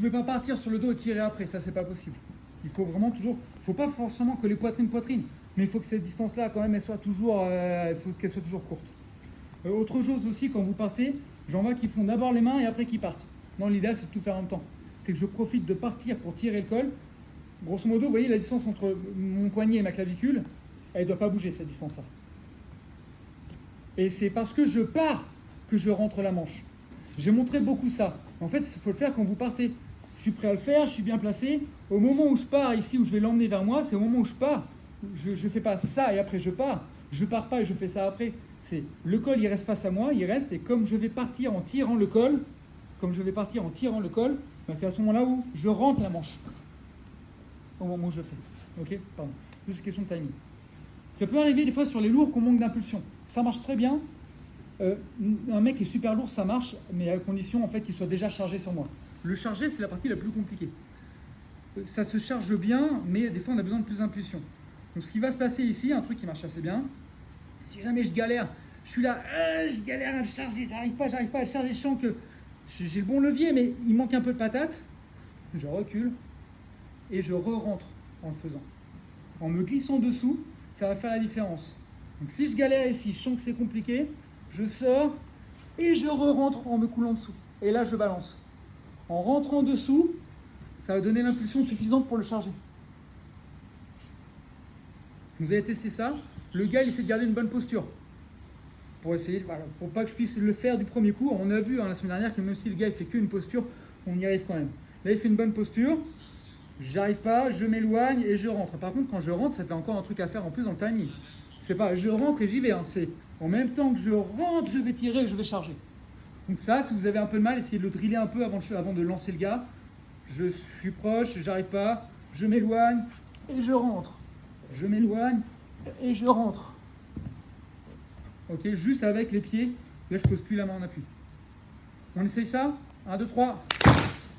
ne pouvez pas partir sur le dos et tirer après, ça c'est pas possible. Il faut vraiment toujours, il ne faut pas forcément que les poitrines, mais il faut que cette distance-là quand même, elle soit toujours, il faut qu'elle soit toujours courte. Autre chose aussi, quand vous partez, j'en vois qui font d'abord les mains et après qui partent. Non, l'idéal c'est de tout faire en même temps. C'est que je profite de partir pour tirer le col. Grosso modo, vous voyez la distance entre mon poignet et ma clavicule, elle ne doit pas bouger cette distance-là. Et c'est parce que je pars que je rentre la manche. J'ai montré beaucoup ça. En fait, il faut le faire quand vous partez. Je suis prêt à le faire, je suis bien placé. Au moment où je pars ici, où je vais l'emmener vers moi, c'est au moment où je pars. Je ne fais pas ça et après je pars. Je pars pas et je fais ça après. C'est le col, il reste face à moi, il reste. Et comme je vais partir en tirant le col, ben c'est à ce moment-là où je rentre la manche. Au moment où je le fais. Ok, pardon. Juste question de timing. Ça peut arriver des fois sur les lourds qu'on manque d'impulsion. Ça marche très bien. Un mec qui est super lourd, ça marche, mais à condition en fait qu'il soit déjà chargé sur moi. Le charger, c'est la partie la plus compliquée. Ça se charge bien, mais des fois on a besoin de plus d'impulsion. Donc ce qui va se passer ici, un truc qui marche assez bien, si jamais je galère, je suis là, je galère à le charger, j'arrive pas à le charger, je sens que j'ai le bon levier, mais il manque un peu de patate, je recule et je re-rentre en le faisant. En me glissant dessous, ça va faire la différence. Donc si je galère ici, je sens que c'est compliqué, je sors et je re-rentre en me coulant dessous. Et là, je balance. En rentrant dessous, ça va donner l'impulsion suffisante pour le charger. Vous avez testé ça. Le gars, il essaie de garder une bonne posture. Pour essayer, voilà, pour pas que je puisse le faire du premier coup. On a vu la semaine dernière que même si le gars il fait qu'une posture, on y arrive quand même. Là, il fait une bonne posture. J'arrive pas, je m'éloigne et je rentre. Par contre, quand je rentre, ça fait encore un truc à faire en plus dans le timing. C'est pas je rentre et j'y vais. C'est en même temps que je rentre, je vais tirer et je vais charger. Donc ça, si vous avez un peu de mal, essayez de le driller un peu avant de lancer le gars. Je suis proche, j'arrive pas, je m'éloigne et je rentre. Je m'éloigne et je rentre. Ok, juste avec les pieds. Là, je pose plus la main en appui. On essaye ça. 1, 2, 3.